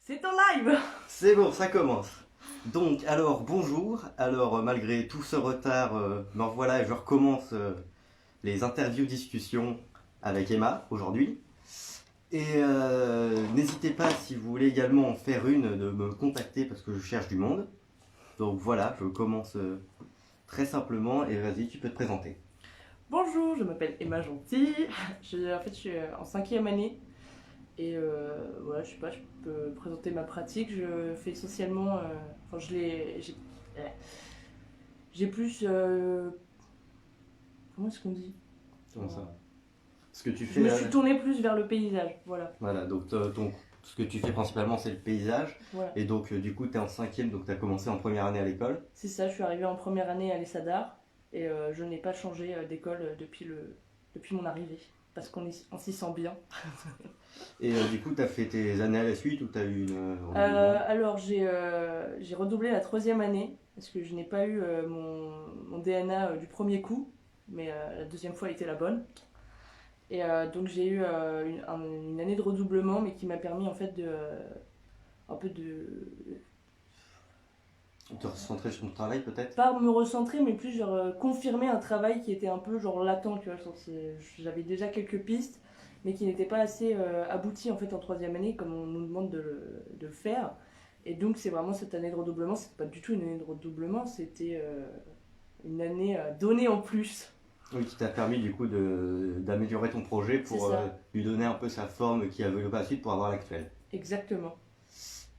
C'est en live! C'est bon, ça commence. Donc, alors, bonjour. Alors, malgré tout ce retard, me revoilà et je recommence les interviews-discussions avec Emma aujourd'hui. Et n'hésitez pas, si vous voulez également en faire une, de me contacter parce que je cherche du monde. Donc voilà, je commence très simplement et vas-y, tu peux te présenter. Bonjour, je m'appelle Emma Gentil. Je suis en cinquième année. Et voilà, je sais pas, je peux présenter ma pratique. Je fais essentiellement. Enfin, j'ai plus. Comment est-ce qu'on dit? Comment ça? Ce que tu Je fais me là. suis tournée plus vers le paysage, voilà. Voilà, donc ce que tu fais principalement, c'est le paysage. Voilà. Et donc, du coup, tu es en cinquième, donc tu as commencé en première année à l'école. C'est ça, je suis arrivée en première année à l'ESSADAR. Et je n'ai pas changé d'école depuis mon arrivée. Parce qu'on s'y sent bien. Et du coup, tu as fait tes années à la suite ou tu as eu une. Alors j'ai redoublé la troisième année parce que je n'ai pas eu mon DNA du premier coup, mais la deuxième fois était la bonne. Et donc j'ai eu une année de redoublement, mais qui m'a permis en fait de un peu de Te recentrer sur ton travail peut-être. pas me recentrer, mais plus genre confirmer un travail qui était un peu genre latent, tu vois. J'avais déjà quelques pistes, mais qui n'étaient pas assez abouties en fait en troisième année, comme on nous demande de le faire. Et donc c'est vraiment cette année de redoublement, c'était pas du tout une année de redoublement, c'était une année donnée en plus. Oui, qui t'a permis du coup d'améliorer ton projet pour lui donner un peu sa forme qui a voulu par la suite pour avoir l'actuel. Exactement.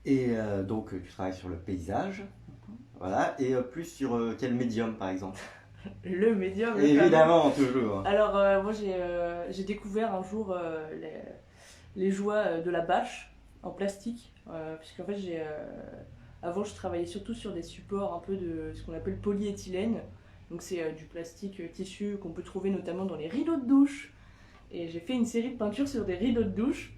Et donc tu travailles sur le paysage, voilà, et plus sur quel médium par exemple? Le médium. Évidemment, toujours. Alors moi j'ai découvert un jour les joies de la bâche en plastique, puisqu'en fait avant je travaillais surtout sur des supports un peu de ce qu'on appelle polyéthylène, donc c'est du plastique tissu qu'on peut trouver notamment dans les rideaux de douche, et j'ai fait une série de peintures sur des rideaux de douche,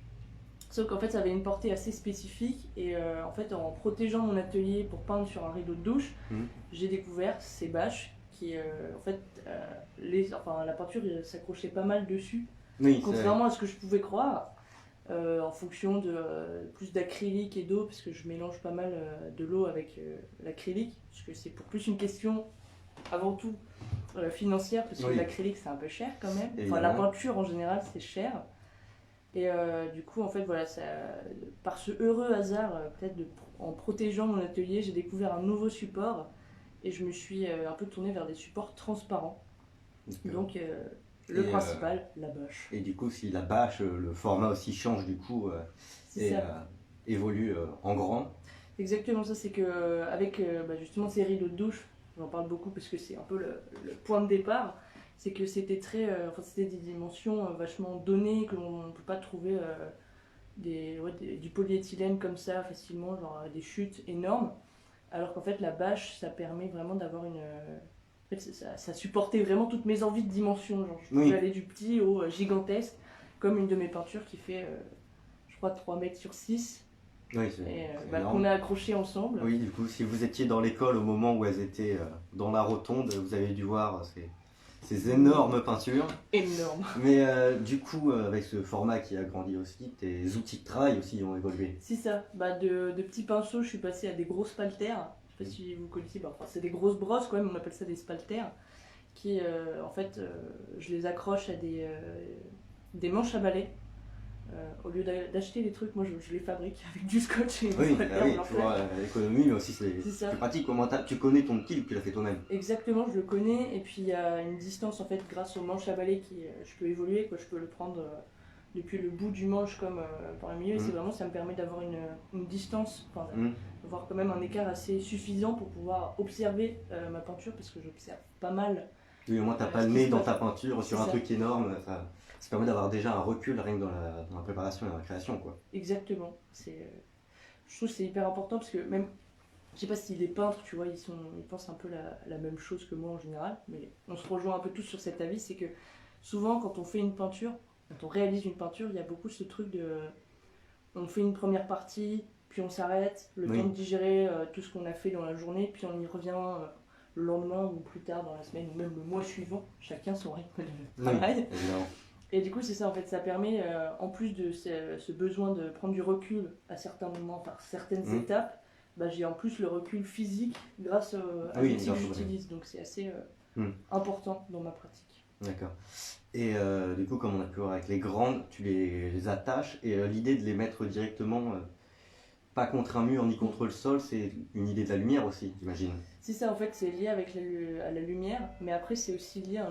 sauf qu'en fait ça avait une portée assez spécifique, et en fait en protégeant mon atelier pour peindre sur un rideau de douche, j'ai découvert ces bâches qui en fait la peinture s'accrochait pas mal dessus, Oui, contrairement à ce que je pouvais croire. En fonction de plus d'acrylique et d'eau, parce que je mélange pas mal de l'eau avec l'acrylique, parce que c'est pour plus une question avant tout financière, parce que l'acrylique c'est un peu cher quand même. Enfin, la peinture en général c'est cher. Et du coup, en fait, voilà, par ce heureux hasard, peut-être en protégeant mon atelier, j'ai découvert un nouveau support et je me suis un peu tournée vers des supports transparents. Donc, le principal, la bâche. Et du coup, si la bâche, le format aussi change du coup et évolue en grand. Exactement, ça c'est que avec justement ces rideaux de douche, j'en parle beaucoup parce que c'est un peu le point de départ, c'est que c'était c'était des dimensions vachement données, que l'on ne peut pas trouver du polyéthylène comme ça facilement, genre des chutes énormes, alors qu'en fait la bâche ça permet vraiment d'avoir une... En fait, ça supportait vraiment toutes mes envies de dimension, genre je pouvais aller du petit au gigantesque, comme une de mes peintures qui fait je crois 3 mètres sur 6. Oui, qu'on a accroché ensemble. Oui, du coup, si vous étiez dans l'école au moment où elles étaient dans la rotonde, vous avez dû voir ces énormes peintures. Énorme. Mais du coup, avec ce format qui a grandi aussi, tes outils de travail aussi ont évolué. C'est ça. De petits pinceaux, je suis passée à des grosses spaltères. Je sais pas si vous connaissez, c'est des grosses brosses quand même, on appelle ça des spaltères. Qui, en fait, je les accroche à des manches à balai. Au lieu d'acheter des trucs, moi je les fabrique avec du scotch et oui, tu vois, l'économie, mais aussi c'est plus pratique. Comment tu connais ton outil, tu l'as fait toi-même. Exactement, je le connais, et puis il y a une distance en fait grâce aux manches à balai qui je peux évoluer, quoi. Je peux le prendre depuis le bout du manche comme par le milieu, et c'est vraiment, ça me permet d'avoir une distance, d'avoir quand même un écart assez suffisant pour pouvoir observer ma peinture, parce que j'observe pas mal. Oui, au moins t'as pas le nez dans ta peinture sur un truc énorme. Ça permet d'avoir déjà un recul rien que dans la préparation et dans la création, quoi. Exactement. Je trouve que c'est hyper important parce que même, je sais pas si les peintres, tu vois, ils pensent un peu la même chose que moi en général, mais on se rejoint un peu tous sur cet avis, c'est que souvent quand on fait une peinture, quand on réalise une peinture, il y a beaucoup ce truc on fait une première partie, puis on s'arrête, le temps de digérer tout ce qu'on a fait dans la journée, puis on y revient le lendemain ou plus tard dans la semaine, ou même le mois suivant, chacun son rythme de travail. Et du coup, c'est ça, en fait, ça permet, en plus de ce besoin de prendre du recul à certains moments, par certaines étapes, bah, j'ai en plus le recul physique grâce à Oui, l'outil que grâce au j'utilise. Donc c'est assez Hmm. important dans ma pratique. D'accord. Et du coup, comme on a pu voir avec les grandes, tu les attaches et l'idée de les mettre directement, pas contre un mur ni contre le sol, c'est une idée de la lumière aussi, j'imagine. C'est ça, en fait, c'est lié avec à la lumière, mais après, c'est aussi lié à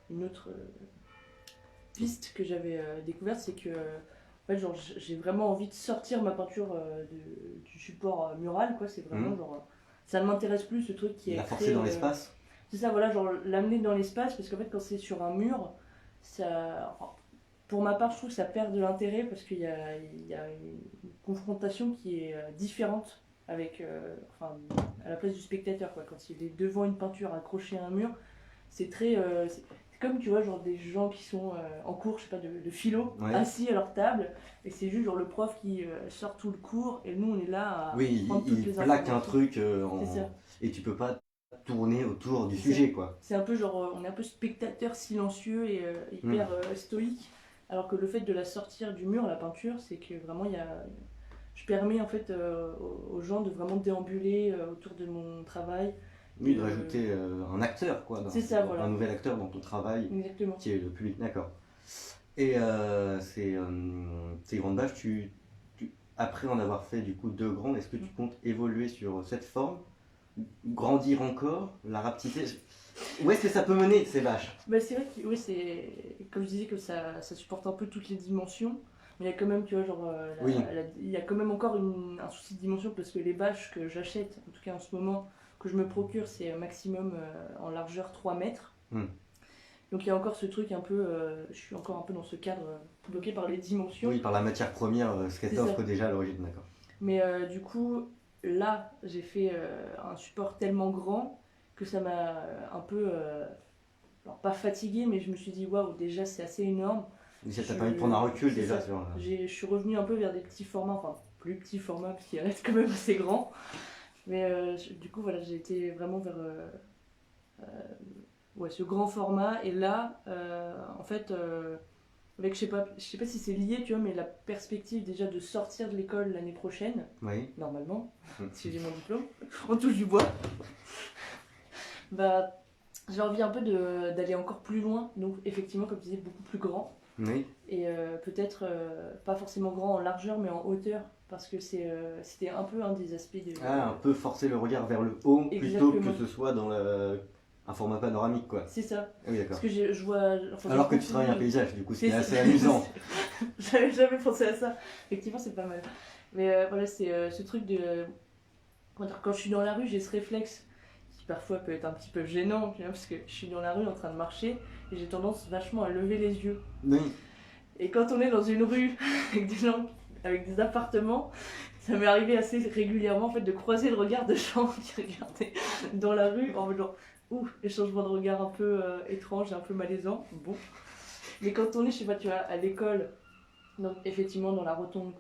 une autre piste que j'avais découverte, c'est que en fait, genre, j'ai vraiment envie de sortir ma peinture du support mural, quoi. C'est vraiment genre. Ça ne m'intéresse plus ce truc qui est. La forcer dans l'espace. C'est ça, voilà, genre l'amener dans l'espace, parce qu'en fait, quand c'est sur un mur, ça. Pour ma part, je trouve que ça perd de l'intérêt parce il y a une confrontation qui est différente avec, enfin, à la place du spectateur, quoi. Quand il est devant une peinture accrochée à un mur, c'est très. C'est comme tu vois, genre des gens qui sont en cours, je sais pas, de philo, assis à leur table, et c'est juste genre le prof qui sort tout le cours, et nous on est là à prendre toutes les informations. Il plaque un truc et tu peux pas tourner autour du sujet, quoi. C'est un peu genre, on est un peu spectateur silencieux et hyper stoïque, alors que le fait de la sortir du mur, la peinture, c'est que vraiment je permets en fait aux gens de vraiment déambuler autour de mon travail. Oui, de rajouter un acteur, quoi. Voilà. Un nouvel acteur dans ton travail. Exactement. Qui est le public, d'accord. Et ces grandes bâches, après en avoir fait du coup 2 grandes, est-ce que tu comptes évoluer sur cette forme? Grandir encore? La rapetisser? Où est-ce que ça peut mener ces bâches? Bah, c'est vrai que oui, c'est comme je disais que ça supporte un peu toutes les dimensions. Mais il y a quand même, tu vois, genre, il y a quand même encore un souci de dimension parce que les bâches que j'achète, en tout cas en ce moment, que je me procure, c'est maximum en largeur 3 mètres. Donc il y a encore ce truc un peu, je suis encore un peu dans ce cadre bloqué par les dimensions. Oui, par la matière première, ce qu'elle t'offre déjà à l'origine, d'accord. Mais du coup, là, j'ai fait un support tellement grand que ça m'a un peu, alors pas fatigué, mais je me suis dit, waouh, déjà c'est assez énorme. Ça t'a permis de prendre un recul déjà sur. Je suis revenue un peu vers des petits formats, enfin plus petits formats, parce qu'ils restent quand même assez grands. Mais du coup, voilà, j'ai été vraiment vers ce grand format. Et là, en fait, avec, je sais pas si c'est lié, tu vois, mais la perspective déjà de sortir de l'école l'année prochaine, normalement, si j'ai mon diplôme, on touche du bois, bah, j'ai envie un peu d'aller encore plus loin, donc effectivement, comme tu disais, beaucoup plus grand. Et peut-être pas forcément grand en largeur, mais en hauteur, parce que c'était un peu un des aspects de. Un peu forcer le regard vers le haut. Exactement. Plutôt que ce soit dans un format panoramique, quoi. C'est ça. Ah oui, d'accord. Parce que je vois. Enfin, alors que tu travailles un paysage, du coup, c'est assez amusant. J'avais jamais pensé à ça. Effectivement, c'est pas mal. Mais voilà, c'est ce truc de. Quand je suis dans la rue, j'ai ce réflexe qui parfois peut être un petit peu gênant, tu vois, parce que je suis dans la rue en train de marcher et j'ai tendance vachement à lever les yeux. Et quand on est dans une rue avec des gens, avec des appartements, ça m'est arrivé assez régulièrement en fait de croiser le regard de gens qui regardaient dans la rue en mode genre échangement de regard un peu étrange et un peu malaisant. Bon. Mais quand on est, je sais pas, tu vois, à l'école, donc effectivement dans la rotonde,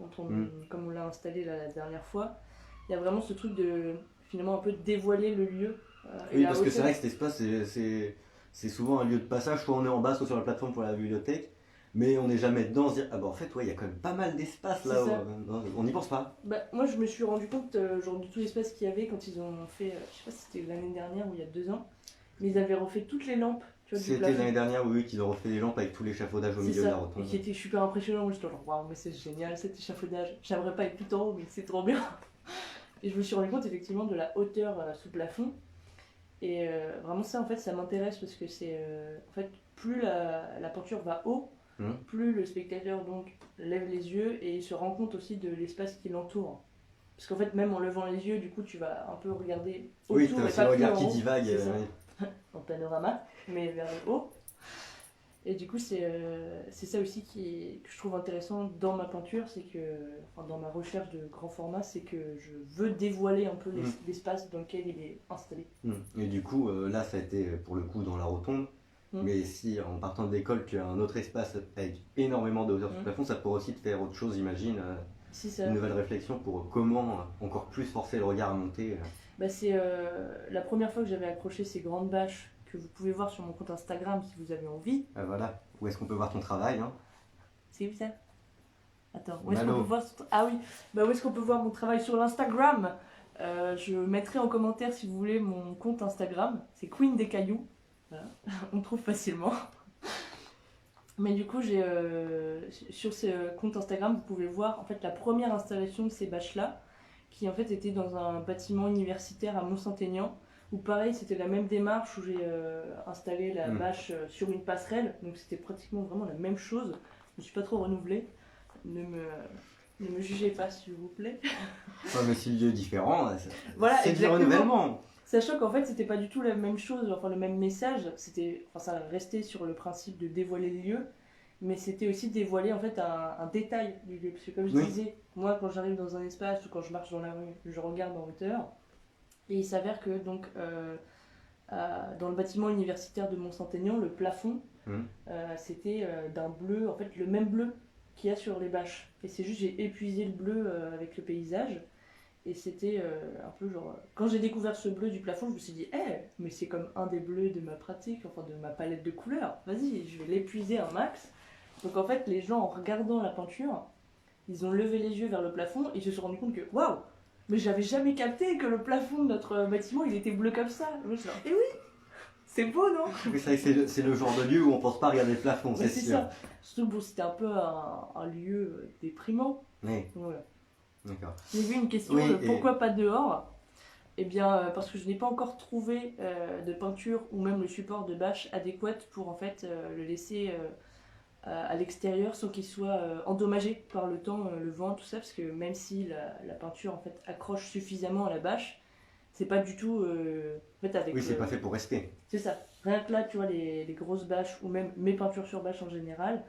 comme on l'a installé la dernière fois, il y a vraiment ce truc de finalement un peu dévoiler le lieu. Oui, parce que c'est vrai que cet espace, c'est souvent un lieu de passage, soit on est en bas, soit sur la plateforme pour la bibliothèque. Mais on n'est jamais dedans, on se dit, ah bah en fait, il y a quand même pas mal d'espace là, on n'y pense pas. Bah, moi je me suis rendu compte genre, de tout l'espace qu'il y avait quand ils ont fait, je sais pas si c'était l'année dernière ou il y a 2 ans, mais ils avaient refait toutes les lampes. C'était l'année dernière, oui, qu'ils ont refait les lampes avec tous l'échafaudage au milieu de la rotonde. Et qui était super impressionnant, moi j'étais genre, waouh, mais c'est génial cet échafaudage, j'aimerais pas être tout en haut, mais c'est trop bien. Et je me suis rendu compte effectivement de la hauteur sous plafond. Et vraiment ça en fait ça m'intéresse parce que c'est en fait plus la peinture va haut, plus le spectateur donc lève les yeux et il se rend compte aussi de l'espace qui l'entoure. Parce qu'en fait même en levant les yeux du coup tu vas un peu regarder autour. Oui, c'est le regard qui divague. En panorama, mais vers le haut. Et du coup c'est ça aussi que je trouve intéressant dans ma peinture, c'est que, enfin, dans ma recherche de grand format, c'est que je veux dévoiler un peu l'espace dans lequel il est installé. Et du coup là ça a été pour le coup dans la rotonde. Mais si en partant de l'école tu as un autre espace avec énormément de hauteur sous plafond, ça pourrait aussi te faire autre chose, j'imagine. Une nouvelle réflexion pour comment encore plus forcer le regard à monter. Bah, c'est la première fois que j'avais accroché ces grandes bâches que vous pouvez voir sur mon compte Instagram si vous avez envie. Voilà. où est-ce qu'on peut voir ton travail, hein. C'est où ça? Attends, où est-ce qu'on Malo. peut voir Ah oui, bah où est-ce qu'on peut voir mon travail sur l'Instagram? Je mettrai en commentaire si vous voulez mon compte Instagram. C'est Queen des Cailloux. Voilà. On me trouve facilement. Mais du coup, sur ce compte Instagram, vous pouvez voir en fait la première installation de ces bâches-là, qui en fait était dans un bâtiment universitaire à Mont-Saint-Aignan, où pareil, c'était la même démarche où j'ai installé la bâche sur une passerelle, donc c'était pratiquement vraiment la même chose. Je ne suis pas trop renouvelée. Ne me jugez pas, s'il vous plaît. Ouais, mais c'est lieu différent, Voilà, c'est du exactement. renouvellement. Sachant qu'en fait, c'était pas du tout la même chose, enfin le même message. Ça restait sur le principe de dévoiler le lieu, mais c'était aussi dévoiler en fait un détail du lieu. Parce que comme je disais, moi quand j'arrive dans un espace ou quand je marche dans la rue, je regarde en hauteur, et il s'avère que donc dans le bâtiment universitaire de Mont-Saint-Aignan, le plafond, c'était d'un bleu, en fait le même bleu qu'il y a sur les bâches. Et c'est juste j'ai épuisé le bleu avec le paysage. Et c'était un peu genre... Quand j'ai découvert ce bleu du plafond, je me suis dit, mais c'est comme un des bleus de ma pratique, enfin de ma palette de couleurs. Vas-y, je vais l'épuiser un max. Donc en fait, les gens, en regardant la peinture, ils ont levé les yeux vers le plafond et ils se sont rendus compte que, waouh, mais j'avais jamais capté que le plafond de notre bâtiment, il était bleu comme ça. Je me suis dit, eh oui, c'est beau, non? Oui, c'est vrai que c'est le genre de lieu où on pense pas regarder le plafond, c'est sûr. Ça. Surtout que bon, c'était un peu un lieu déprimant. Oui. Voilà. D'accord. J'ai vu une question de pourquoi pas dehors. Eh bien, parce que je n'ai pas encore trouvé de peinture ou même le support de bâche adéquate pour en fait le laisser à l'extérieur sans qu'il soit endommagé par le temps, le vent, tout ça, parce que même si la peinture en fait accroche suffisamment à la bâche, c'est pas du tout en fait avec. Oui, c'est pas fait pour rester. C'est ça. Rien que là, tu vois les grosses bâches ou même mes peintures sur bâche en général,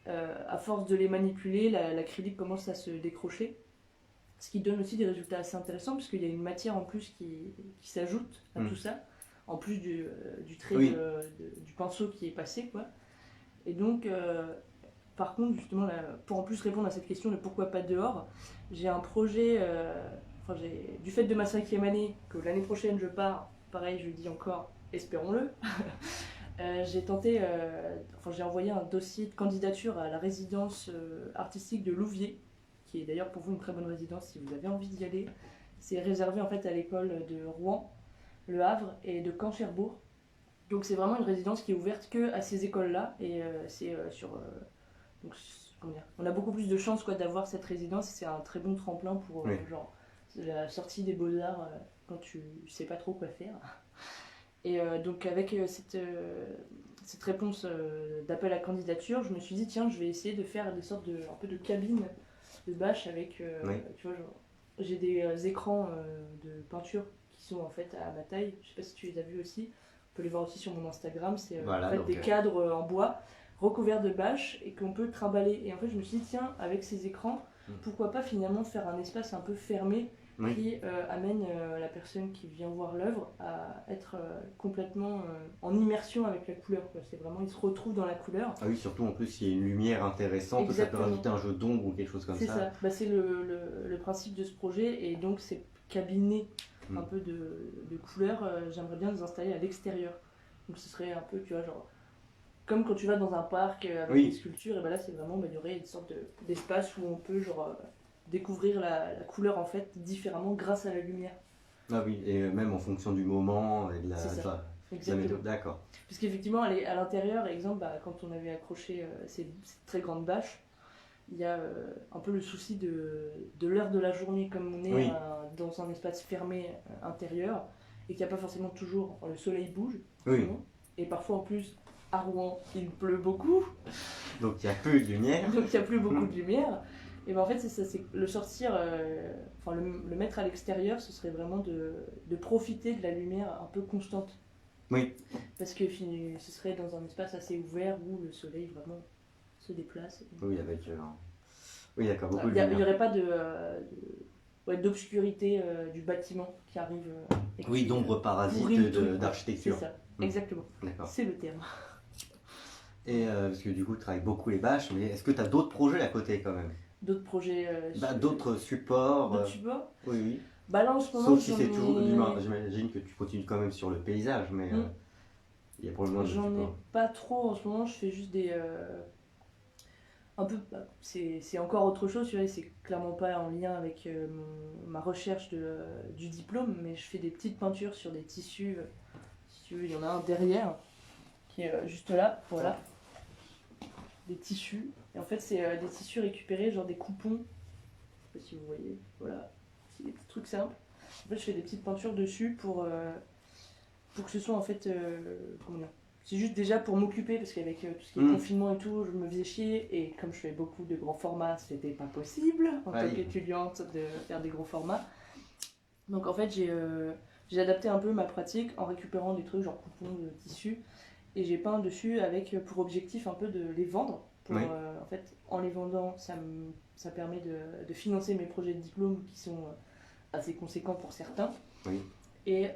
à force de les manipuler, l'acrylique commence à se décrocher. Ce qui donne aussi des résultats assez intéressants, parce qu'il y a une matière en plus qui s'ajoute à tout ça, en plus du trait du pinceau qui est passé, quoi. Et donc, par contre, justement, là, pour en plus répondre à cette question de pourquoi pas dehors, j'ai un projet, du fait de ma 5e année, que l'année prochaine je pars, pareil, je dis encore, espérons-le, j'ai envoyé un dossier de candidature à la résidence artistique de Louviers, qui est d'ailleurs pour vous une très bonne résidence si vous avez envie d'y aller. C'est réservé en fait à l'école de Rouen, Le Havre et de Caen-Cherbourg. Donc c'est vraiment une résidence qui est ouverte que à ces écoles-là, et donc, comment dire, on a beaucoup plus de chances d'avoir cette résidence, et c'est un très bon tremplin pour genre la sortie des beaux-arts quand tu sais pas trop quoi faire. Et donc avec cette réponse d'appel à candidature, je me suis dit tiens, je vais essayer de faire des sortes un peu de cabines de bâche avec, tu vois, genre, j'ai des écrans de peinture qui sont en fait à ma taille, je sais pas si tu les as vus aussi, on peut les voir aussi sur mon Instagram, c'est en fait, des cadres en bois recouverts de bâche et qu'on peut trimballer. Et en fait je me suis dit tiens, avec ces écrans, pourquoi pas finalement faire un espace un peu fermé qui amène la personne qui vient voir l'œuvre à être complètement en immersion avec la couleur, quoi. C'est vraiment, il se retrouve dans la couleur. Ah oui, surtout en plus, il y a une lumière intéressante, Exactement. Ça peut rajouter un jeu d'ombre ou quelque chose comme ça. C'est ça, bah, c'est le principe de ce projet, et donc c'est cabinet un peu de couleurs, j'aimerais bien les installer à l'extérieur. Donc ce serait un peu, tu vois, genre, comme quand tu vas dans un parc avec des sculptures, et ben là c'est vraiment, il y aurait une sorte d'espace où on peut genre découvrir la couleur en fait différemment grâce à la lumière. Ah oui, et même en fonction du moment et de la méthode, d'accord. Parce qu'effectivement, à l'intérieur, exemple, quand on avait accroché ces très grandes bâches, il y a un peu le souci de l'heure de la journée, comme on est dans un espace fermé intérieur, et qu'il n'y a pas forcément toujours, le soleil bouge, et parfois en plus, à Rouen, il pleut beaucoup. Donc il n'y a plus de lumière. Donc il n'y a plus beaucoup de lumière. Et ben en fait, c'est ça, c'est le sortir, le mettre à l'extérieur, ce serait vraiment de profiter de la lumière un peu constante. Oui. Parce que ce serait dans un espace assez ouvert où le soleil vraiment se déplace. Oui, avec. Oui, d'accord, beaucoup de lumière. lumière. Il n'y aurait pas d'obscurité du bâtiment qui arrive. Oui, d'ombre parasite d'architecture. C'est ça, exactement. D'accord. C'est le terme. Et parce que du coup, tu travailles beaucoup les bâches, mais est-ce que tu as d'autres projets à côté quand même? D'autres projets d'autres supports. D'autres supports Oui. Bah là en ce moment. Sauf si c'est toujours. J'imagine que tu continues quand même sur le paysage, mais. Il y a probablement des J'en ai supports. pas trop en ce moment, je fais juste des. Un peu. C'est encore autre chose, tu vois, c'est clairement pas en lien avec ma recherche du diplôme, mais je fais des petites peintures sur des tissus. Si tu veux, il y en a un derrière, qui est juste là, voilà. Des tissus. Et en fait, c'est des tissus récupérés, genre des coupons. Je sais pas si vous voyez, voilà. C'est des petits trucs simples. En fait, je fais des petites peintures dessus pour que ce soit en fait. Comment dire, c'est juste déjà pour m'occuper, parce qu'avec tout ce qui est confinement et tout, je me faisais chier. Et comme je fais beaucoup de grands formats, c'était pas possible en tant qu'étudiante de faire des gros formats. Donc en fait, j'ai adapté un peu ma pratique en récupérant des trucs genre coupons de tissu. Et j'ai peint dessus avec pour objectif un peu de les vendre. En fait, en les vendant, ça permet de financer mes projets de diplôme qui sont assez conséquents pour certains. Oui. Et,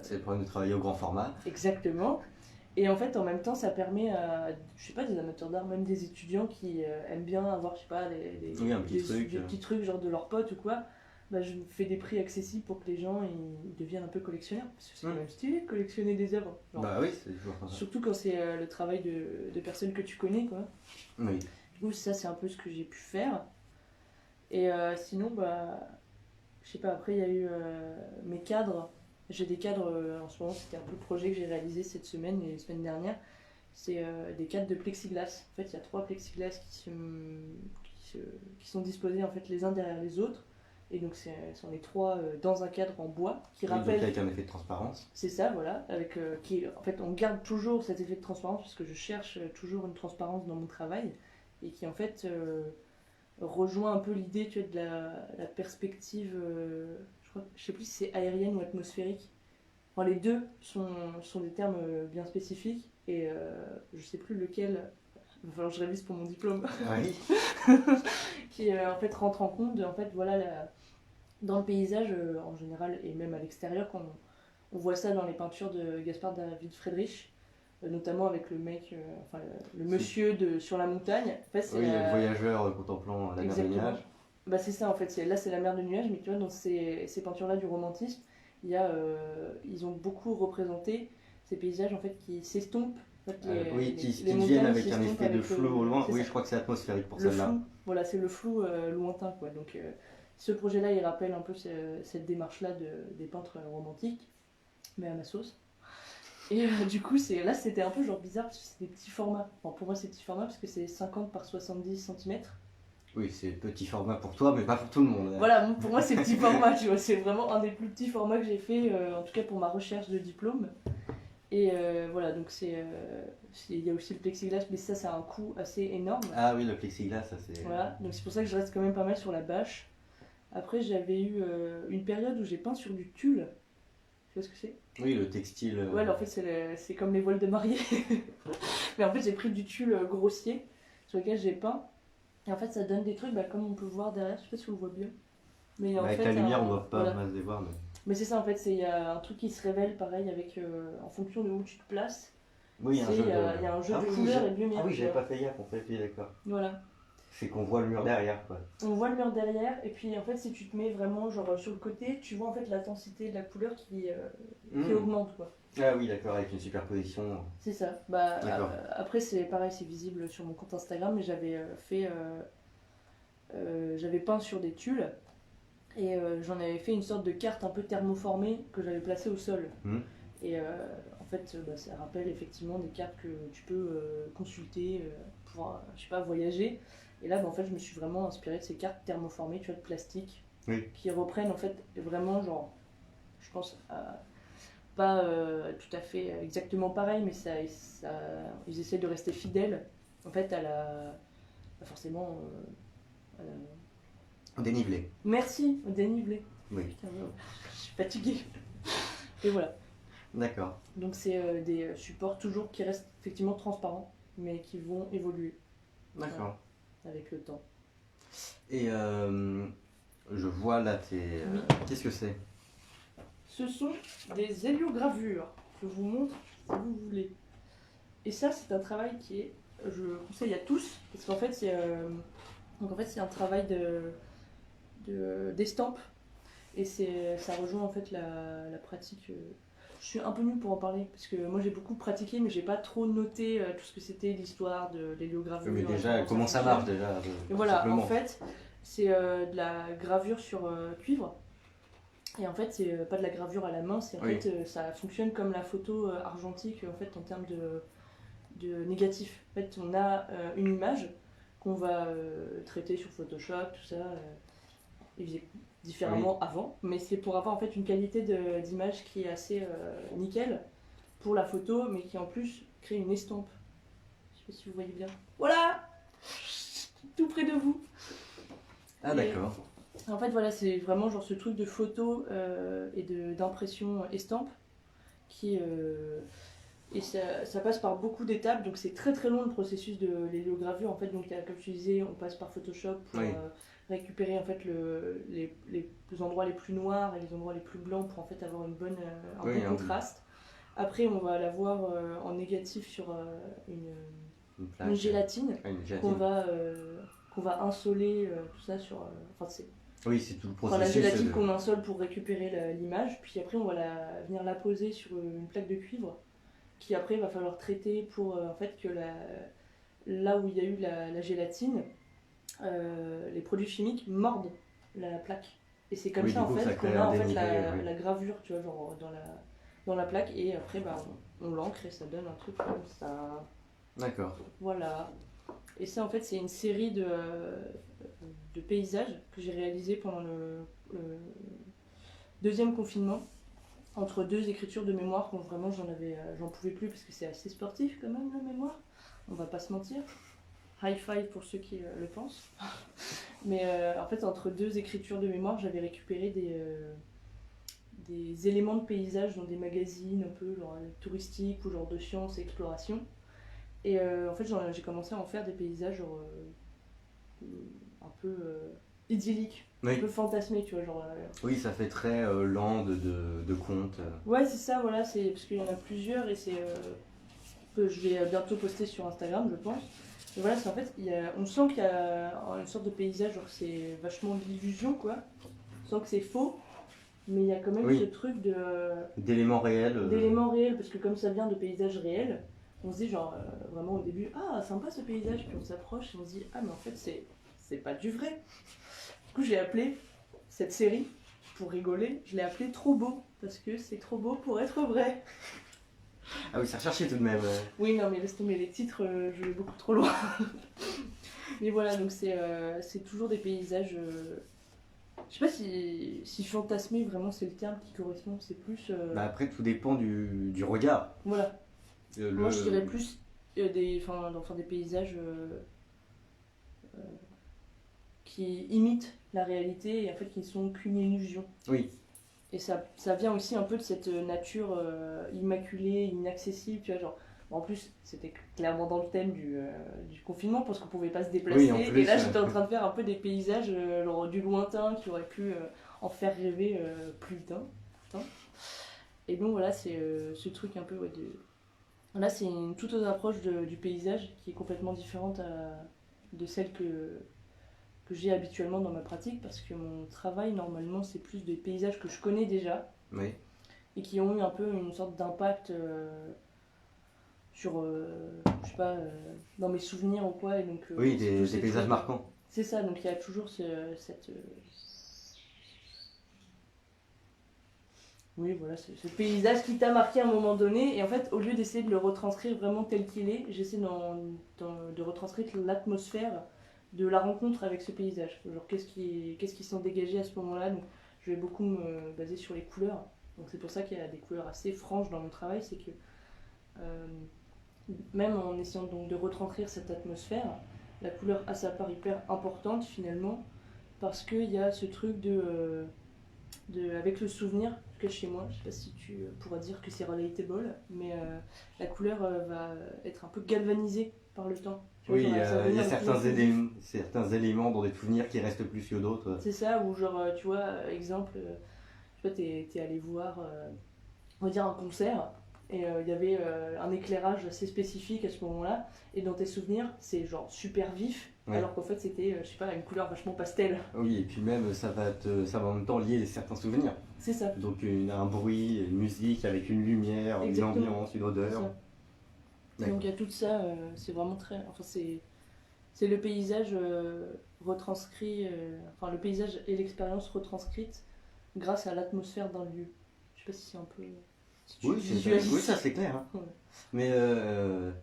c'est le problème de travailler au grand format. Exactement. Et en fait, en même temps, ça permet à, je sais pas, des amateurs d'art, même des étudiants qui aiment bien avoir, je sais pas, des petits trucs genre de leurs potes ou quoi. Bah, je fais des prix accessibles pour que les gens ils deviennent un peu collectionneurs. Parce que c'est quand même stylé de collectionner des œuvres. Genre, bah oui, c'est toujours comme ça. Surtout quand c'est le travail de personnes que tu connais, quoi. Oui. Du coup, ça, c'est un peu ce que j'ai pu faire. Et sinon, bah, je sais pas, après, il y a eu mes cadres. J'ai des cadres en ce moment, c'était un peu le projet que j'ai réalisé cette semaine et la semaine dernière. C'est des cadres de plexiglas. En fait, il y a 3 plexiglas qui sont disposés en fait, les uns derrière les autres. Et donc, ce sont les 3 dans un cadre en bois qui rappelle. Donc avec un effet de transparence. C'est ça, voilà. En fait, on garde toujours cet effet de transparence parce que je cherche toujours une transparence dans mon travail et qui en fait rejoint un peu l'idée tu vois, de la perspective. Je sais plus si c'est aérienne ou atmosphérique. Enfin, les deux sont des termes bien spécifiques et je sais plus lequel. Il va falloir que je révise pour mon diplôme. Oui. Qui en fait rentre en compte de, en fait voilà dans le paysage en général et même à l'extérieur quand on voit ça dans les peintures de Gaspard David Friedrich, notamment avec le mec, le monsieur sur la montagne. En fait, oui, le voyageur contemplant la mer de nuages. Bah, c'est ça en fait, là c'est la mer de nuages, mais tu vois, dans ces peintures-là du romantisme, ils ont beaucoup représenté ces paysages en fait qui s'estompent. En fait, qui viennent avec un effet de flou au loin. Oui, ça. Je crois que c'est atmosphérique pour le celle-là. Flou, voilà, c'est le flou lointain quoi. Donc ce projet-là, il rappelle un peu cette démarche-là des peintres romantiques, mais à ma sauce. Et du coup, là, c'était un peu genre bizarre parce que c'est des petits formats. Bon, pour moi, c'est petit format parce que c'est 50 par 70 cm. Oui, c'est petit format pour toi, mais pas pour tout le monde. Voilà, pour moi, c'est petit format, tu vois. C'est vraiment un des plus petits formats que j'ai fait, en tout cas pour ma recherche de diplôme. Et voilà, donc il y a aussi le plexiglas, mais ça a un coût assez énorme. Ah oui, le plexiglas, ça c'est... Voilà, donc c'est pour ça que je reste quand même pas mal sur la bâche. Après, j'avais eu une période où j'ai peint sur du tulle. Tu vois ce que c'est ? Oui, le textile. Ouais, alors en fait, c'est comme les voiles de mariée. Mais en fait, j'ai pris du tulle grossier sur lequel j'ai peint. Et en fait, ça donne des trucs comme on peut voir derrière. Je sais pas si on le voit bien. Mais en avec fait, la lumière, on ne doit pas mal les voir. Mais c'est ça, en fait, il y a un truc qui se révèle pareil en fonction de où tu te places. Oui, il y a un jeu de couleurs et de lumière. Ah oui, j'avais pas fait gaffe en fait, oui, d'accord. Voilà. C'est qu'on voit le mur derrière, quoi. On voit le mur derrière, et puis en fait, si tu te mets vraiment genre sur le côté, tu vois en fait l'intensité de la couleur qui augmente, quoi. Ah oui, d'accord, avec une superposition. C'est ça. Bah, après, c'est pareil, c'est visible sur mon compte Instagram, mais j'avais peint sur des tulles, et j'en avais fait une sorte de carte un peu thermoformée que j'avais placée au sol. Et en fait, ça rappelle effectivement des cartes que tu peux consulter pour, je sais pas, voyager. Et là, en fait, je me suis vraiment inspirée de ces cartes thermoformées, tu vois, de plastique, qui reprennent en fait vraiment, genre, je pense, pas tout à fait exactement pareil, mais ils essaient de rester fidèles, en fait, pas forcément, au dénivelé. Merci, au dénivelé. Oui. Putain, je suis fatiguée. Et voilà. D'accord. Donc c'est des supports toujours qui restent effectivement transparents, mais qui vont évoluer. D'accord. Avec le temps. Et je vois là qu'est-ce que c'est ? Ce sont des héliogravures. Je vous montre si vous voulez. Et ça, c'est un travail je conseille à tous, parce qu'en fait, c'est un travail d'estampe. Et ça rejoint en fait la pratique. Je suis un peu nulle pour en parler, parce que moi j'ai beaucoup pratiqué, mais j'ai pas trop noté tout ce que c'était l'histoire de l'héliogravure. Mais déjà, comment ça marche déjà Et voilà, simplement. en fait, c'est de la gravure sur cuivre. Et en fait, c'est pas de la gravure à la main, c'est en fait, ça fonctionne comme la photo argentique en fait, en termes de négatif. En fait, on a une image qu'on va traiter sur Photoshop, tout ça. Ils faisaient différemment avant, mais c'est pour avoir en fait une qualité d'image qui est assez nickel pour la photo, mais qui en plus crée une estampe. Je sais pas si vous voyez bien. Voilà, tout près de vous. Ah d'accord. En fait voilà, c'est vraiment genre ce truc de photo et d'impression estampe qui et ça passe par beaucoup d'étapes, donc c'est très très long le processus de l'héliogravure en fait. Donc comme je disais, on passe par Photoshop pour récupérer en fait les endroits les plus noirs et les endroits les plus blancs pour en fait avoir un bon contraste. Après on va l'avoir en négatif sur une gélatine, qu'on va insoler tout ça sur oui, c'est tout le processus. La gélatine qu'on insole pour récupérer l'image, puis après on va venir la poser sur une plaque de cuivre qui après va falloir traiter pour en fait que là où il y a eu la gélatine, les produits chimiques mordent la plaque. Et c'est comme ça en fait qu'on a en fait la gravure, tu vois, genre dans la plaque, et après bah, on l'encre et ça donne un truc comme ça. D'accord. Voilà. Et ça en fait c'est une série de paysages que j'ai réalisé pendant le deuxième confinement, entre deux écritures de mémoire. Quand vraiment j'en pouvais plus parce que c'est assez sportif quand même le mémoire, on va pas se mentir. High five pour ceux qui le pensent. Mais en fait entre deux écritures de mémoire j'avais récupéré des éléments de paysage dans des magazines un peu genre touristiques ou genre de sciences et exploration. Et en fait j'ai commencé à en faire des paysages genre, un peu idylliques, un peu fantasmés, tu vois, genre. Oui, ça fait très lent de conte. Ouais, c'est ça, voilà, c'est parce qu'il y en a plusieurs et c'est que je vais bientôt poster sur Instagram, je pense. Et voilà, c'est en fait, on sent qu'il y a une sorte de paysage, genre c'est vachement de l'illusion, quoi. On sent que c'est faux, mais il y a quand même ce truc d'éléments réels. D'éléments réels, parce que comme ça vient de paysages réels, on se dit genre vraiment au début, ah sympa ce paysage, puis on s'approche et on se dit, ah mais en fait c'est pas du vrai. Du coup j'ai appelé cette série, pour rigoler, je l'ai appelée Trop beau, parce que c'est trop beau pour être vrai. Ah oui, c'est recherché tout de même. Oui, non mais laisse tomber les titres, je vais beaucoup trop loin. Mais voilà, donc c'est toujours des paysages... Je sais pas si fantasmer vraiment c'est le terme qui correspond, c'est plus... Bah après tout dépend du regard. Voilà. Moi je dirais plus des paysages qui imitent la réalité et en fait qui ne sont qu'une illusion. Oui. Et ça vient aussi un peu de cette nature immaculée, inaccessible, tu vois, genre... En plus, c'était clairement dans le thème du confinement parce qu'on pouvait pas se déplacer. Oui, et là, j'étais en train de faire un peu des paysages genre, du lointain qui auraient pu en faire rêver plus d'un. Et donc voilà, c'est ce truc un peu Là, c'est une toute autre approche du paysage qui est complètement différente de celle que j'ai habituellement dans ma pratique, parce que mon travail, normalement, c'est plus des paysages que je connais déjà, oui, et qui ont eu un peu une sorte d'impact sur, je sais pas, dans mes souvenirs ou quoi. Et donc, oui, des paysages marquants. C'est ça, donc il y a toujours cette... Oui, voilà, ce paysage qui t'a marqué à un moment donné, et en fait, au lieu d'essayer de le retranscrire vraiment tel qu'il est, j'essaie de retranscrire l'atmosphère de la rencontre avec ce paysage. Genre, qu'est-ce qui s'en dégageait à ce moment-là. Donc, je vais beaucoup me baser sur les couleurs. Donc, c'est pour ça qu'il y a des couleurs assez franches dans mon travail, c'est que même en essayant donc de retranscrire cette atmosphère, la couleur a sa part hyper importante finalement, parce qu'il y a ce truc avec le souvenir, en tout cas chez moi, je sais pas si tu pourras dire que c'est relatable, mais la couleur va être un peu galvanisée par le temps. Oui, il y a certains éléments dans des souvenirs qui restent plus que d'autres. C'est ça, ou genre, tu vois, exemple, tu vois, t'es allé voir, on va dire, un concert, et il y avait un éclairage assez spécifique à ce moment-là, et dans tes souvenirs, c'est genre super vif, Ouais. Alors qu'en fait c'était, je sais pas, une couleur vachement pastel. Oui, et puis même, ça va en même temps lier certains souvenirs. C'est ça, Donc un bruit, une musique avec une lumière, exactement. une ambiance, une C'est odeur. ça. D'accord. Donc il y a tout ça, c'est vraiment très. Enfin, c'est le paysage retranscrit, enfin le paysage et l'expérience retranscrite grâce à l'atmosphère d'un lieu. Je sais pas si c'est un peu. Si tu Oui, visualises. oui, ça c'est clair, hein. Ouais. Mais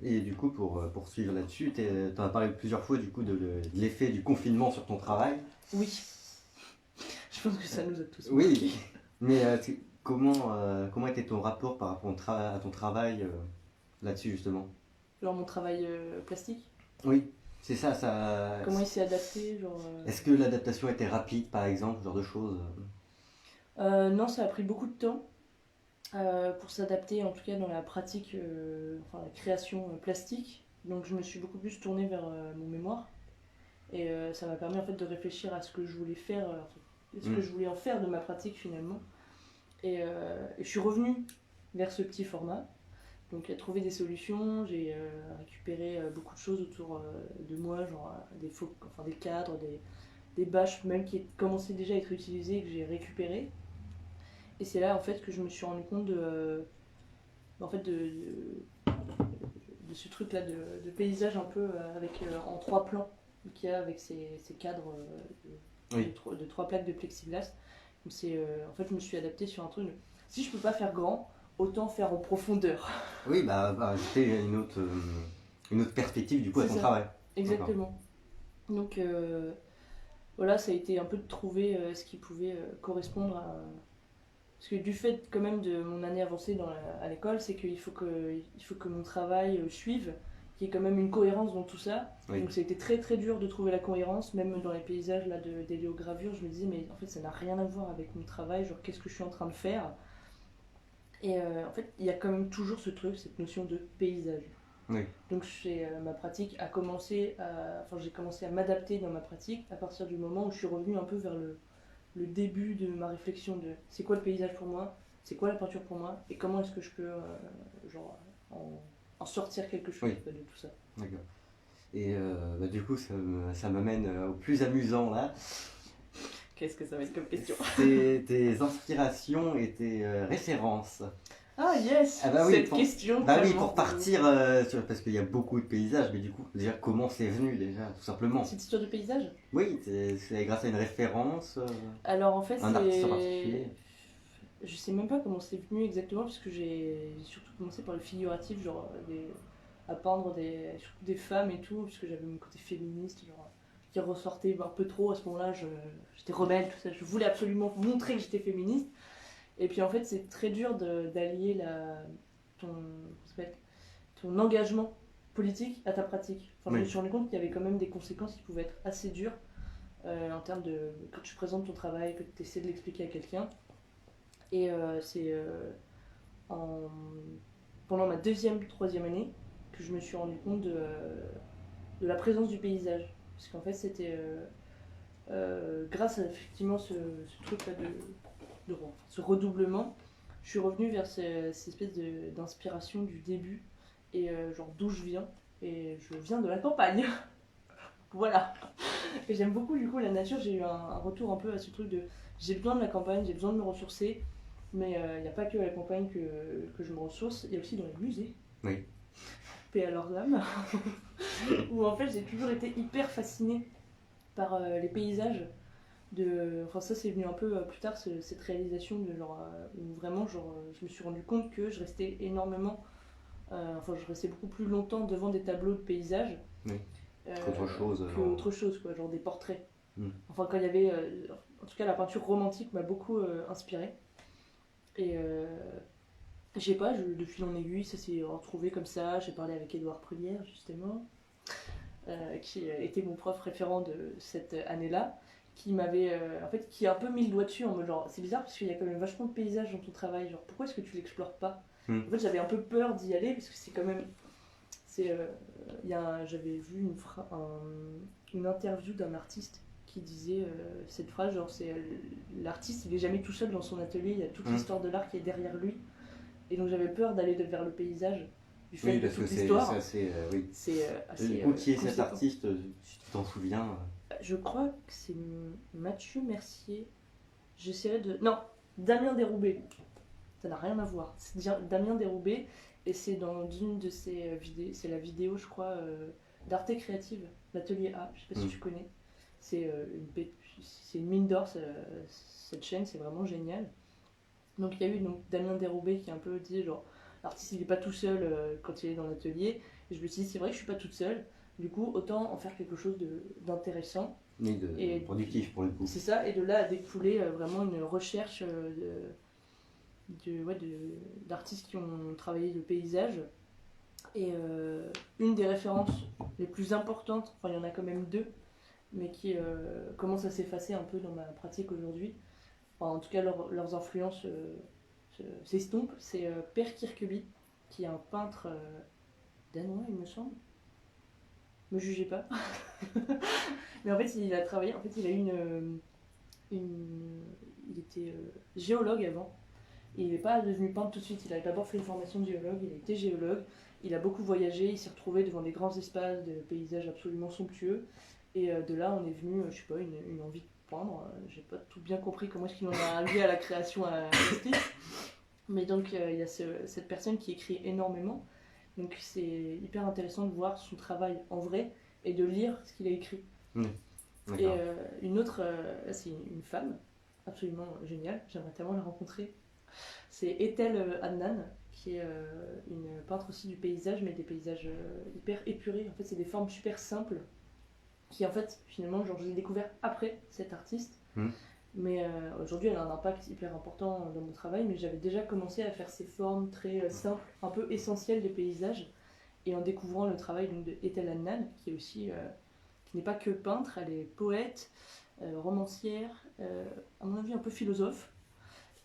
et du coup, pour poursuivre là-dessus, tu en as parlé plusieurs fois du coup de l'effet du confinement sur ton travail. Oui, je pense que ça nous a tous Oui, marqués. mais comment était ton rapport par rapport à ton travail là-dessus justement? Genre mon travail plastique, Oui, c'est ça. comment il s'est adapté, genre. Est-ce que l'adaptation était rapide par exemple, ce genre de choses? Non, ça a pris beaucoup de temps pour s'adapter, en tout cas dans la pratique, enfin la création plastique. Donc je me suis beaucoup plus tournée vers mon mémoire. Et ça m'a permis en fait de réfléchir à ce que je voulais faire, ce que je voulais en faire de ma pratique finalement. Et je suis revenue vers ce petit format. Donc à trouver des solutions, j'ai récupéré beaucoup de choses autour de moi, genre des cadres, des bâches même qui commençaient déjà à être utilisées et que j'ai récupérées. Et c'est là en fait que je me suis rendu compte en fait de ce truc là de paysage un peu avec en 3 plans qu'il y a avec ces cadres Oui. de 3 plaques de plexiglas. Donc en fait je me suis adaptée sur un truc si je peux pas faire grand, autant faire en profondeur. Oui, ajouter une autre perspective du coup à C'est ton ça. travail. Exactement. Donc voilà, ça a été un peu de trouver ce qui pouvait correspondre à. Parce que du fait quand même de mon année avancée à l'école, c'est qu'il faut que mon travail suive, qu'il y ait quand même une cohérence dans tout ça. Oui. Donc ça a été très très dur de trouver la cohérence, même dans les paysages là, d'héliogravure, je me disais mais en fait ça n'a rien à voir avec mon travail, genre qu'est-ce que je suis en train de faire. Et en fait il y a quand même toujours ce truc, cette notion de paysage. Oui. Donc ma pratique a commencé j'ai commencé à m'adapter dans ma pratique à partir du moment où je suis revenue un peu vers le début de ma réflexion de c'est quoi le paysage pour moi, c'est quoi la peinture pour moi, et comment est-ce que je peux en sortir quelque chose de tout ça. D'accord. Et du coup, ça m'amène au plus amusant là. Qu'est-ce que ça va être comme question? C'est tes inspirations et tes références. Ah yes, cette question. Oui, pour partir, parce qu'il y a beaucoup de paysages, mais du coup, déjà, comment c'est venu déjà, tout simplement? Cette histoire de paysage? Oui, c'est grâce à une référence, Alors en fait, un artiste en particulier. Je sais même pas comment c'est venu exactement, parce que j'ai surtout commencé par le figuratif, genre à peindre surtout des femmes et tout, puisque j'avais mon côté féministe, genre, qui ressortait un peu trop à ce moment-là. J'étais rebelle, tout ça, je voulais absolument montrer que j'étais féministe. Et puis en fait, c'est très dur d'allier ton engagement politique à ta pratique. Enfin, je me suis rendu compte qu'il y avait quand même des conséquences qui pouvaient être assez dures en termes de quand tu présentes ton travail, que tu essaies de l'expliquer à quelqu'un. Et c'est pendant ma deuxième, troisième année que je me suis rendu compte de la présence du paysage. Parce qu'en fait, c'était grâce à effectivement ce truc-là ce redoublement, je suis revenue vers cette espèce d'inspiration du début et genre d'où je viens. Et je viens de la campagne. Voilà. Et j'aime beaucoup du coup la nature. J'ai eu un retour un peu à ce truc de j'ai besoin de la campagne, j'ai besoin de me ressourcer. Mais il n'y a pas que à la campagne que je me ressource, il y a aussi dans les musées. Oui. Paix à leurs âmes. Où en fait j'ai toujours été hyper fascinée par les paysages. Enfin ça c'est venu un peu plus tard, cette réalisation de où vraiment je me suis rendu compte que je restais énormément, je restais beaucoup plus longtemps devant des tableaux de paysages. Oui. Autre chose quoi, genre des portraits. Enfin quand il y avait, en tout cas la peinture romantique m'a beaucoup inspirée. Et je sais pas, de fil en aiguille, ça s'est retrouvé comme ça. J'ai parlé avec Édouard Prunière justement, qui était mon prof référent de cette année-là, qui m'avait qui a un peu mis le doigt dessus en mode genre c'est bizarre parce qu'il y a quand même vachement de paysages dans ton travail, genre pourquoi est-ce que tu l'explores pas? En fait j'avais un peu peur d'y aller parce que c'est quand même j'avais vu une interview d'un artiste qui disait cette phrase, genre l'artiste il est jamais tout seul dans son atelier, il y a toute l'histoire de l'art qui est derrière lui, et donc j'avais peur d'aller vers le paysage du fait de parce que toute c'est l'histoire. assez. Oui. C'est assez. Du coup, qui est cet conséquent. artiste, si tu t'en souviens Je crois que c'est Mathieu Mercier. J'essaierai de. Non, Damien Déroubé. Ça n'a rien à voir. C'est Damien Déroubé et c'est dans une de ses vidéos. C'est la vidéo, je crois, d'Arte Créative, l'Atelier A. Je sais pas si tu connais. C'est une mine d'or, cette chaîne, c'est vraiment génial. Donc il y a eu donc, Damien Déroubé qui a un peu dit genre l'artiste il est pas tout seul quand il est dans l'atelier. Et je me suis dit c'est vrai que je suis pas toute seule. Du coup autant en faire quelque chose d'intéressant. Et productif pour le coup. C'est ça, et de là a découlé vraiment une recherche d'artistes qui ont travaillé le paysage. Et une des références les plus importantes, enfin il y en a quand même deux, mais qui commencent à s'effacer un peu dans ma pratique aujourd'hui. Enfin, en tout cas, leurs influences s'estompent. C'est Per Kirkeby, qui est un peintre danois, il me semble. Me jugez pas. Mais en fait, il a travaillé. En fait, il a eu il était géologue avant. Et il n'est pas devenu peintre tout de suite. Il a d'abord fait une formation de géologue. Il a été géologue. Il a beaucoup voyagé. Il s'est retrouvé devant des grands espaces, des paysages absolument somptueux. Et de là, on est venu, je sais pas, une envie de peindre. J'ai pas tout bien compris comment est-ce qu'il en est arrivé à la création artistique. Mais donc, il y a cette personne qui écrit énormément. Donc, c'est hyper intéressant de voir son travail en vrai et de lire ce qu'il a écrit. Et une autre, c'est une femme absolument géniale. J'aimerais tellement la rencontrer. C'est Ethel Adnan, qui est une peintre aussi du paysage, mais des paysages hyper épurés. En fait, c'est des formes super simples qui en fait finalement genre je l'ai découvert après cet artiste mais aujourd'hui elle a un impact hyper important dans mon travail, mais j'avais déjà commencé à faire ces formes très simples, un peu essentielles des paysages, et en découvrant le travail donc, de Ethel Adnan qui est aussi qui n'est pas que peintre, elle est poète, romancière, à mon avis un peu philosophe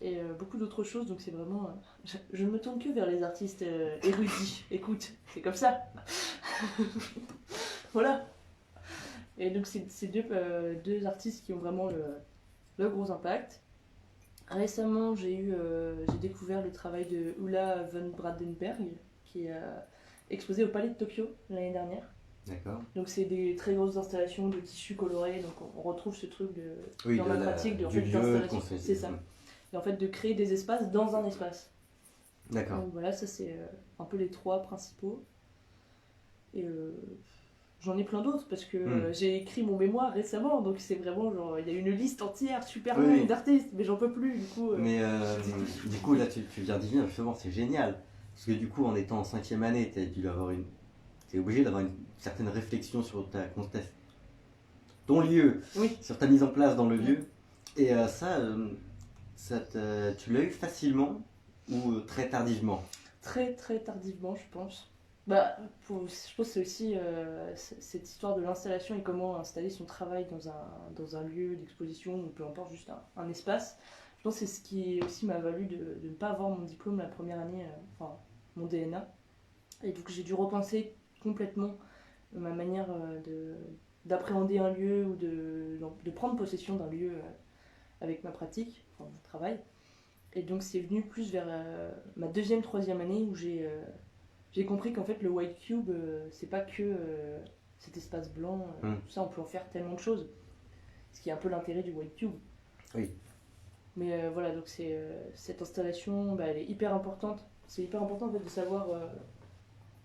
et beaucoup d'autres choses, donc c'est vraiment je ne me tourne que vers les artistes érudits. Écoute, c'est comme ça. Voilà. Et donc c'est deux artistes qui ont vraiment le gros impact. Récemment, j'ai découvert le travail de Ulla von Brandenberg, qui a exposé au Palais de Tokyo l'année dernière. D'accord. Donc c'est des très grosses installations de tissus colorés, donc on retrouve ce truc dans ma pratique d'installation. C'est ça. Et en fait de créer des espaces dans un espace. D'accord. Donc voilà, ça c'est un peu les trois principaux. Et j'en ai plein d'autres parce que j'ai écrit mon mémoire récemment, donc c'est vraiment genre il y a une liste entière super longue d'artistes, mais j'en peux plus du coup. Mais du coup là tu viens d'y venir justement, c'est génial parce que du coup en étant en 5e année, t'es obligé d'avoir une certaine réflexion sur ton lieu, sur ta mise en place dans le lieu, et tu l'as eu facilement ou très tardivement? Très très tardivement, je pense. Bah, je pense que c'est aussi cette histoire de l'installation et comment installer son travail dans un lieu d'exposition ou peu importe, juste un espace. Je pense que c'est ce qui aussi m'a valu de ne pas avoir mon diplôme la première année, enfin mon DNA. Et donc j'ai dû repenser complètement ma manière d'appréhender un lieu ou de prendre possession d'un lieu avec ma pratique, enfin mon travail. Et donc c'est venu plus vers ma deuxième, troisième année où j'ai compris qu'en fait le white cube c'est pas que cet espace blanc, tout ça on peut en faire tellement de choses. Ce qui est un peu l'intérêt du white cube. Oui. Mais voilà, donc cette installation, elle est hyper importante. C'est hyper important en fait de savoir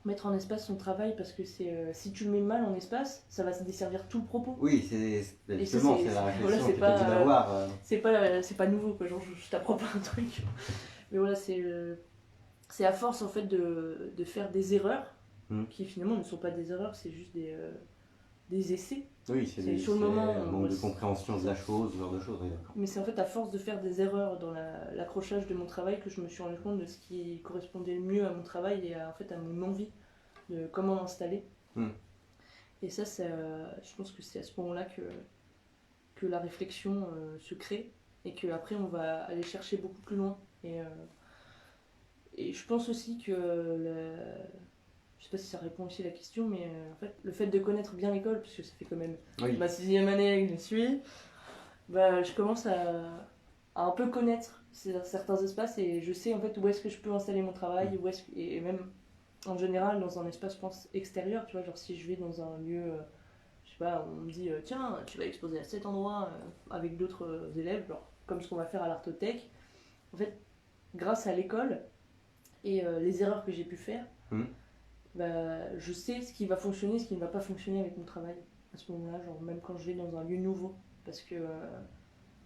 mettre en espace son travail parce que si tu le mets mal en espace, ça va se desservir tout le propos. Oui, c'est la réflexion que tu as dû avoir. C'est pas nouveau, quoi. Genre, je t'apprends pas un truc. Mais voilà, c'est à force en fait de faire des erreurs qui finalement ne sont pas des erreurs, c'est juste des essais. Oui, c'est sur le moment un manque de compréhension de la chose, ce genre de choses. Oui, mais c'est en fait à force de faire des erreurs dans l'accrochage de mon travail que je me suis rendu compte de ce qui correspondait le mieux à mon travail et en fait à mon envie de comment l'installer. Et ça, je pense que c'est à ce moment-là que la réflexion se crée et qu'après on va aller chercher beaucoup plus loin. Et je pense aussi que je sais pas si ça répond aussi à la question, mais en fait, le fait de connaître bien l'école, parce que ça fait quand même ma 6e année que je suis, je commence à un peu connaître certains espaces et je sais en fait où est-ce que je peux installer mon travail, et même en général dans un espace, je pense, extérieur, tu vois, genre si je vais dans un lieu, je sais pas, on me dit, tiens, tu vas exposer à cet endroit avec d'autres élèves, genre comme ce qu'on va faire à l'Artothèque. En fait, grâce à l'école et les erreurs que j'ai pu faire, Hmm. bah, je sais ce qui va fonctionner, ce qui ne va pas fonctionner avec mon travail à ce moment-là, genre même quand je vais dans un lieu nouveau. Parce que,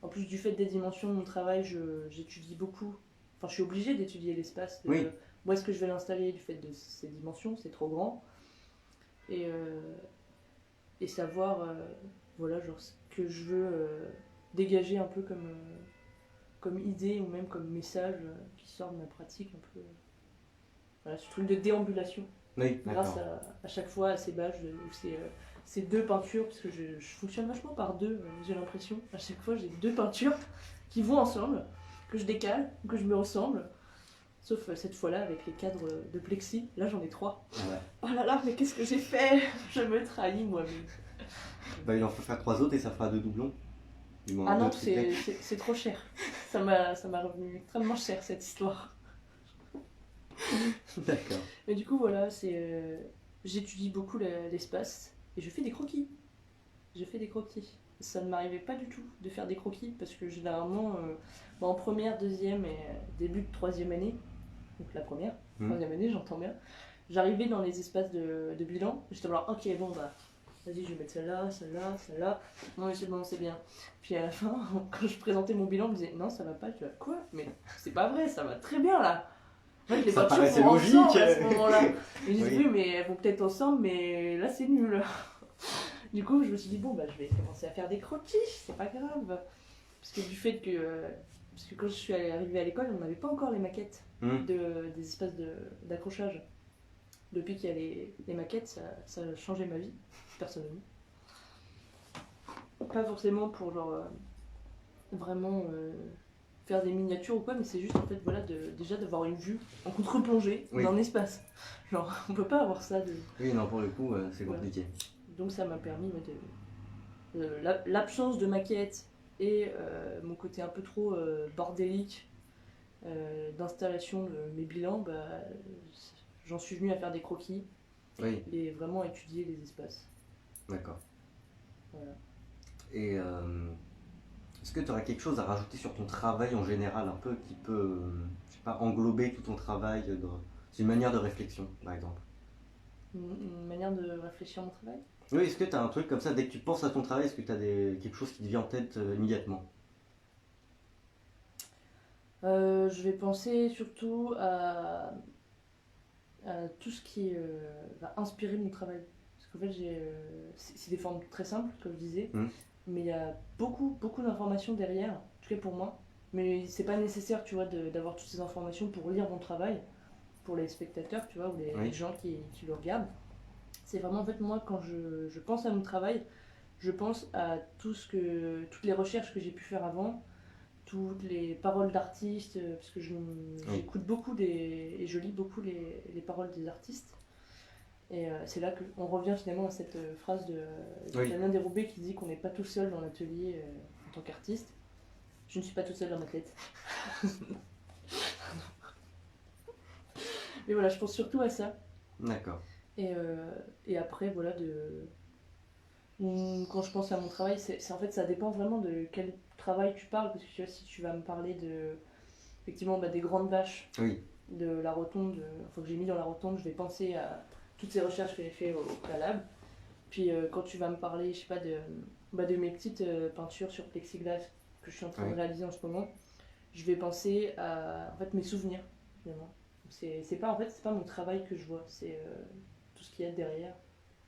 en plus du fait des dimensions de mon travail, j'étudie beaucoup. Enfin, je suis obligée d'étudier l'espace. Oui, Où est-ce que je vais l'installer du fait de ces dimensions, c'est trop grand. Et, et savoir, voilà, genre ce que je veux dégager un peu comme idée ou même comme message qui sort de ma pratique un peu. Voilà, ce truc de déambulation. oui, Grâce d'accord. à chaque fois à ces badges ou ces deux peintures, parce que je fonctionne vachement par deux, j'ai l'impression. À chaque fois, j'ai deux peintures qui vont ensemble, que je décale, que je me ressemble. Sauf cette fois-là avec les cadres de plexi. Là, j'en ai trois. Ouais. Oh là là, mais qu'est-ce que j'ai fait? Je me trahis moi-même. Bah, il en faut faire 3 autres et ça fera 2 doublons. Du moins Ah 2 non, triplés. c'est trop cher. Ça m'a revenu extrêmement cher cette histoire. D'accord. Mais du coup, voilà, j'étudie beaucoup l'espace et je fais des croquis. Je fais des croquis. Ça ne m'arrivait pas du tout de faire des croquis parce que généralement, en première, deuxième et début de troisième année, donc la première, Hmm. troisième année, j'entends bien, j'arrivais dans les espaces de bilan, j'étais là, ok, bon bah, vas-y, je vais mettre celle-là, celle-là, celle-là, non mais c'est bon, c'est bien. Puis à la fin, quand je présentais mon bilan, on me disait, non, ça va pas, tu vois, quoi? Mais c'est pas vrai, ça va très bien là. En fait, les Ça voitures paraissait vont logique. ensemble à ce moment-là. Et je dis, Oui. oui, mais elles vont peut-être ensemble, mais là c'est nul. Du coup, je me suis dit, bon, bah, je vais commencer à faire des croquis, c'est pas grave. Parce que du fait que. Parce que quand je suis arrivée à l'école, on n'avait pas encore les maquettes Hmm. des espaces d'accrochage. Depuis qu'il y a les maquettes, ça a changé ma vie, personnellement. Pas forcément pour, genre, vraiment faire des miniatures ou quoi, mais c'est juste, en fait, voilà, déjà d'avoir une vue en contre-plongée Oui. d'un espace. Genre, on peut pas avoir ça de. Oui, non, pour le coup, c'est Voilà. compliqué. Donc ça m'a permis l'absence de maquette et mon côté un peu trop bordélique d'installation de mes bilans, bah, j'en suis venue à faire des croquis Oui, et vraiment à étudier les espaces. d'accord. Voilà. Et est-ce que tu aurais quelque chose à rajouter sur ton travail en général, un peu qui peut, je sais pas, englober tout ton travail dans une manière de réflexion, par exemple? Une manière de réfléchir à mon travail. Oui, est-ce que tu as un truc comme ça, dès que tu penses à ton travail, est-ce que tu as quelque chose qui te vient en tête immédiatement? Je vais penser surtout à tout ce qui va inspirer mon travail. Parce qu'en fait, c'est des formes très simples, comme je disais, Hmm. mais il y a beaucoup, beaucoup d'informations derrière, en tout cas pour moi. Mais c'est pas nécessaire, tu vois, d'avoir toutes ces informations pour lire mon travail, pour les spectateurs, tu vois, ou les Oui, gens qui le regardent. C'est vraiment, en fait, moi, quand je pense à mon travail, je pense à toutes les recherches que j'ai pu faire avant, toutes les paroles d'artistes, parce que oui, j'écoute beaucoup et je lis beaucoup les paroles des artistes. Et c'est là qu'on revient finalement à cette phrase de oui. Damien Déroubé qui dit qu'on n'est pas tout seul dans l'atelier en tant qu'artiste. Je ne suis pas toute seule dans ma tête. Mais voilà, je pense surtout à ça. D'accord. Et après, voilà, quand je pense à mon travail, en fait, ça dépend vraiment de quel travail tu parles. Parce que tu vois, si tu vas me parler effectivement, des grandes vaches, Oui, de la rotonde, enfin, que j'ai mis dans la rotonde, je vais penser à toutes ces recherches que j'ai fait au préalable. Puis quand tu vas me parler, je sais pas, de mes petites peintures sur plexiglas que je suis en train oui, de réaliser en ce moment, je vais penser à en fait, mes souvenirs, finalement. C'est pas, en fait, c'est pas mon travail que je vois, c'est tout ce qu'il y a derrière.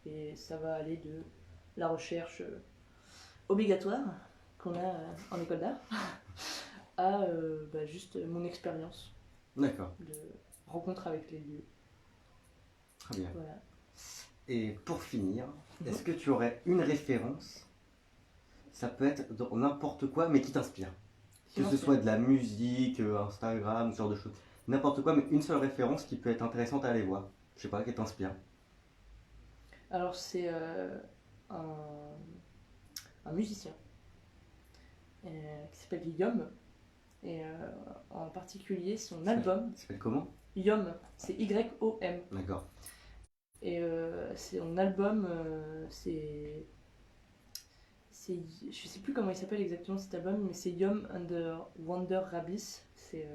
Et ça va aller de la recherche obligatoire qu'on a en école d'art à juste mon expérience d'accord. de rencontre avec les lieux. Très bien. Voilà. Et pour finir, est-ce que tu aurais une référence? Ça peut être dans n'importe quoi, mais qui t'inspire. Que ce soit de la musique, Instagram, ce genre de choses. N'importe quoi, mais une seule référence qui peut être intéressante à aller voir. Je sais pas, qui t'inspire. Alors c'est un, un musicien qui s'appelle Guillaume et en particulier son album Ça s'appelle comment? Yom, c'est Y-O-M. D'accord. Et c'est un album, je sais plus comment il s'appelle exactement cet album, mais c'est Yom and the Wonder Rabbis. C'est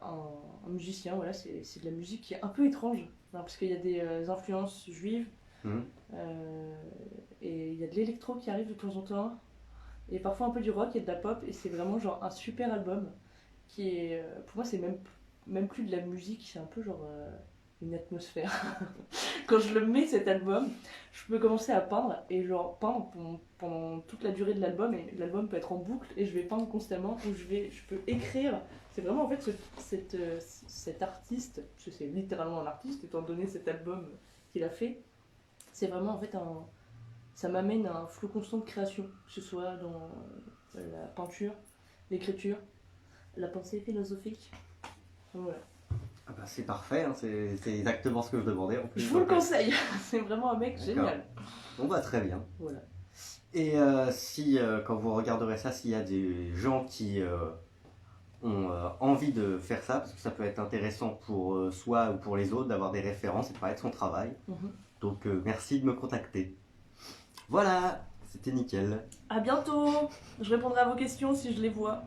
un musicien, voilà, c'est de la musique qui est un peu étrange, hein, parce qu'il y a des influences juives, Mhm. et il y a de l'électro qui arrive de temps en temps, et parfois un peu du rock et de la pop, et c'est vraiment genre un super album qui est, pour moi, c'est même plus de la musique, c'est un peu genre une atmosphère. Quand je le mets cet album, je peux commencer à peindre et genre peindre pendant toute la durée de l'album, et l'album peut être en boucle et je vais peindre constamment, ou je peux écrire. C'est vraiment en fait cet artiste, parce que c'est littéralement un artiste étant donné cet album qu'il a fait, c'est vraiment en fait ça m'amène à un flot constant de création, que ce soit dans la peinture, l'écriture, la pensée philosophique. Voilà. Ah bah, c'est parfait, hein, c'est exactement ce que je demandais en plus. Je vous le Donc, conseille, c'est vraiment un mec D'accord. génial. bon bah très bien. Voilà. Et si, quand vous regarderez ça, s'il y a des gens qui ont envie de faire ça, parce que ça peut être intéressant pour soi ou pour les autres, d'avoir des références et de parler de son travail. Mhm. Donc merci de me contacter. Voilà, c'était nickel. À bientôt. Je répondrai à vos questions si je les vois.